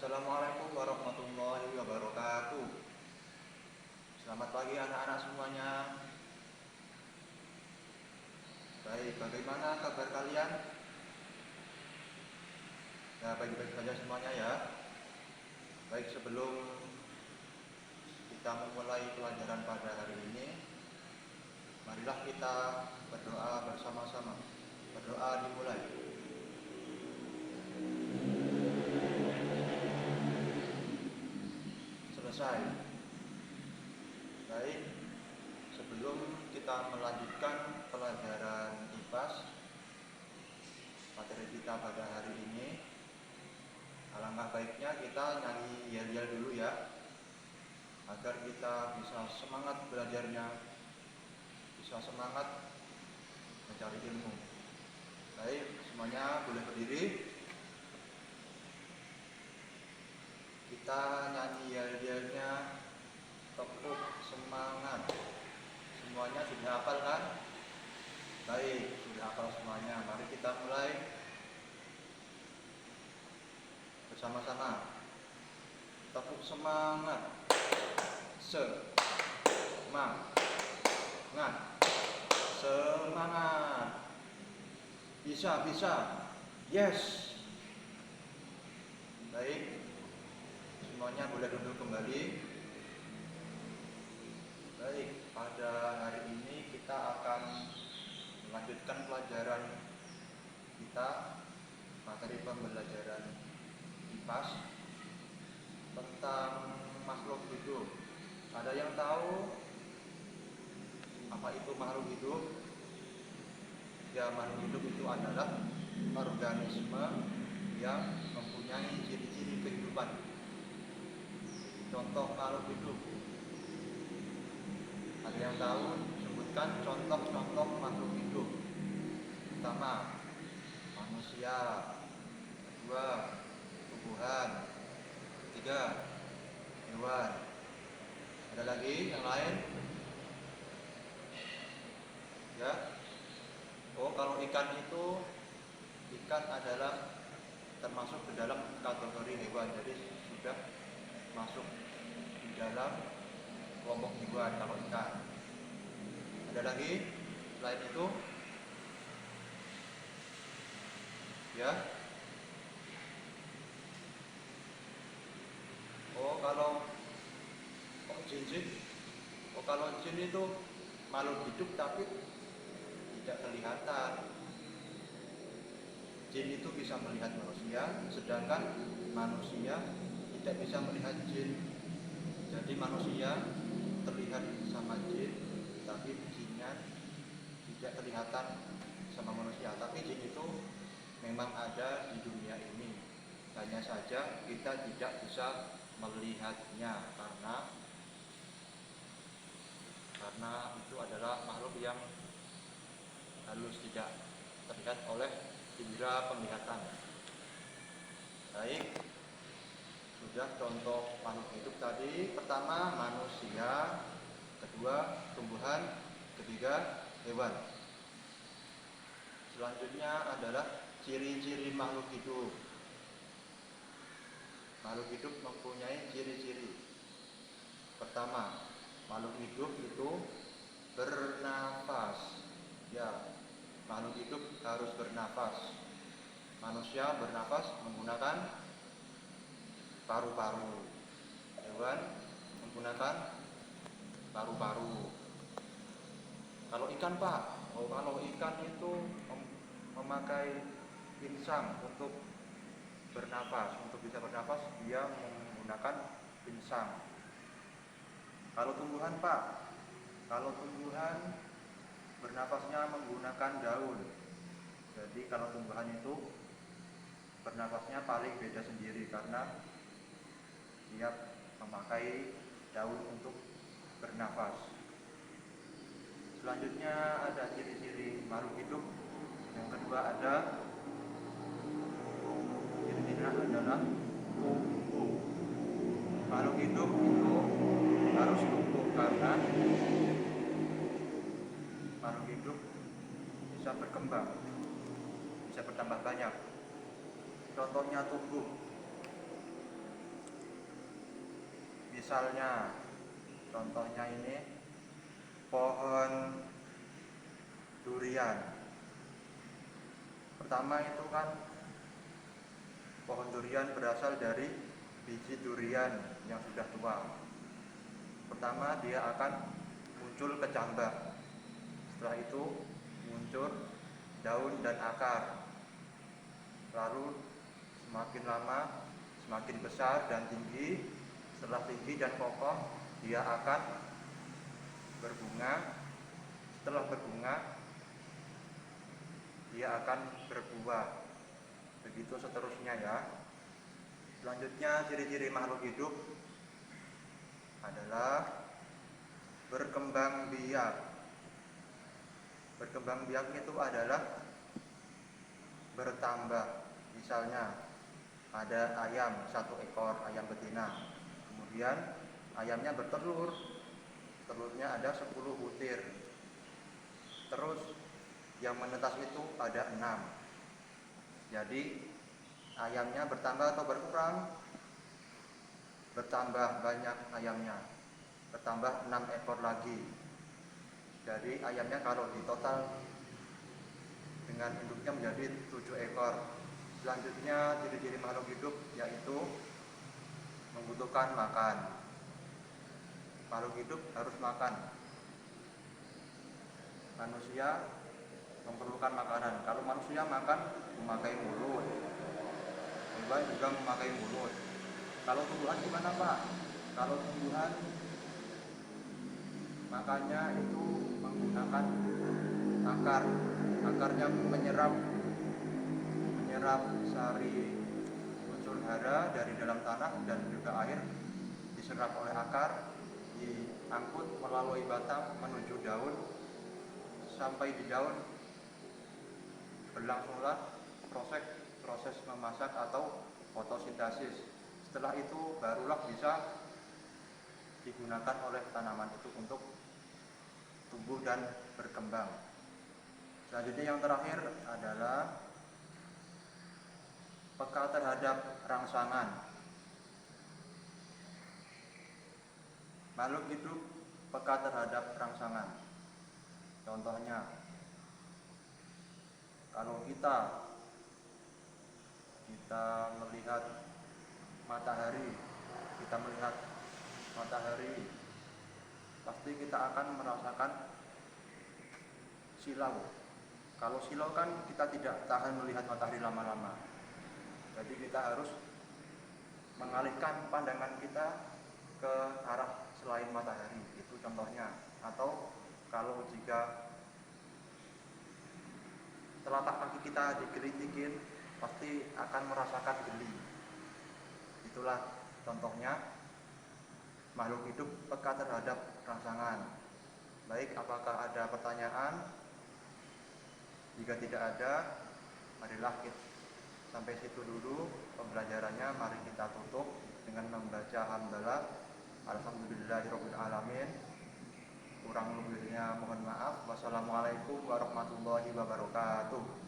Assalamualaikum warahmatullahi wabarakatuh. Selamat pagi anak-anak semuanya. Baik, bagaimana kabar kalian? Ya, baik-baik saja semuanya ya. Baik, sebelum kita memulai pelajaran pada hari ini, marilah kita berdoa bersama-sama. Berdoa dimulai. Selesai. Baik, sebelum kita melanjutkan pelajaran IPAS, materi kita pada hari ini, alangkah baiknya kita nyanyi yel-yel dulu ya, agar kita bisa semangat belajarnya, bisa semangat mencari ilmu. Baik, semuanya boleh berdiri. Kita nyanyi yel-yelnya, tepuk semangat. Semuanya sudah hafal kan? Baik, sudah hafal semuanya. Mari kita mulai bersama-sama. Tepuk semangat. Semangat. Semangat. Bisa. Yes. Baik. Semuanya boleh duduk kembali. Baik, pada hari ini kita akan melanjutkan pelajaran kita, materi pembelajaran IPAS tentang makhluk hidup. Ada yang tahu apa itu makhluk hidup? Ya, makhluk hidup itu adalah organisme yang mempunyai ciri-ciri kehidupan. Contoh makhluk hidup. Ada yang tahu? Sebutkan contoh-contoh makhluk hidup. Pertama, manusia. Kedua, tumbuhan. Ketiga, hewan. Ada lagi yang lain? Ya. Oh, kalau ikan itu, ikan adalah termasuk ke dalam kategori hewan, jadi sudah masuk di dalam kelompok hewan kalau ikan. Ada lagi selain itu? Ya. Oh, kalau jin itu makhluk hidup tapi tidak kelihatan. Jin itu bisa melihat manusia, sedangkan manusia tidak bisa melihat jin. Jadi manusia terlihat sama jin, tapi jinnya tidak kelihatan sama manusia. Tapi jin itu memang ada di dunia ini. Hanya saja kita tidak bisa melihatnya karena itu adalah makhluk yang halus, tidak terlihat oleh indera penglihatan. Baik, sudah contoh makhluk hidup tadi. Pertama manusia, kedua tumbuhan, ketiga hewan. Selanjutnya adalah ciri-ciri makhluk hidup. Makhluk hidup mempunyai ciri-ciri. Pertama, makhluk hidup itu bernafas. Ya, makhluk hidup harus bernafas. Manusia bernafas menggunakan paru-paru. Hewan menggunakan paru-paru. Kalau ikan, Pak? Oh, kalau ikan itu memakai insang untuk bernafas. Untuk bisa bernafas, dia menggunakan insang. Kalau tumbuhan, Pak? Kalau tumbuhan bernafasnya menggunakan daun. Jadi kalau tumbuhan itu bernafasnya paling beda sendiri karena dia memakai daun untuk bernafas. Selanjutnya ada ciri-ciri makhluk hidup. Yang kedua ada ciri-cirinya adalah tumbuh. Makhluk hidup itu harus tumbuh karena makhluk hidup bisa berkembang, bisa bertambah banyak. Contohnya tumbuh. Misalnya, contohnya ini pohon durian. Pertama itu kan pohon durian berasal dari biji durian yang sudah tua. Pertama dia akan muncul kecambah. Setelah itu muncul daun dan akar. Lalu semakin lama semakin besar dan tinggi. Setelah tinggi dan kokoh dia akan berbunga. Setelah berbunga dia akan berbuah. Begitu seterusnya ya. Selanjutnya ciri-ciri makhluk hidup adalah berkembang biak. Berkembang biak itu adalah bertambah. Misalnya ada ayam 1 ekor, ayam betina. Kemudian ayamnya bertelur. Telurnya ada 10 butir. Terus yang menetas itu ada 6. Jadi ayamnya bertambah atau berkurang? Bertambah banyak ayamnya. Bertambah 6 ekor lagi. Jadi ayamnya kalau ditotal dengan induknya menjadi 7 ekor. Selanjutnya ciri-ciri makhluk hidup yaitu membutuhkan makan. Makhluk hidup harus makan. Manusia memerlukan makanan. Kalau manusia makan memakai mulut, hewan juga memakai mulut. Kalau tumbuhan gimana Pak? Kalau tumbuhan makannya itu menggunakan akar. Akarnya menyerap sari unsur hara dari dalam tanah dan juga air diserap oleh akar, diangkut melalui batang menuju daun. Sampai di daun berlangsunglah proses memasak atau fotosintesis. Setelah itu barulah bisa digunakan oleh tanaman itu untuk tumbuh dan berkembang. Selanjutnya yang terakhir adalah peka terhadap rangsangan. Makhluk hidup peka terhadap rangsangan. Contohnya, kalau kita melihat matahari, pasti kita akan merasakan silau. Kalau silau kan kita tidak tahan melihat matahari lama-lama. Jadi kita harus mengalihkan pandangan kita ke arah selain matahari. Itu contohnya. Atau kalau jika telapak kaki kita digelitikin, pasti akan merasakan geli. Itulah contohnya makhluk hidup peka terhadap rangsangan. Baik, apakah ada pertanyaan? Jika tidak ada, marilah kita sampai situ dulu pembelajarannya. Mari kita tutup dengan membaca hamdalah. Alhamdulillahirabbil alamin. Kurang lebihnya mohon maaf. Wassalamualaikum warahmatullahi wabarakatuh.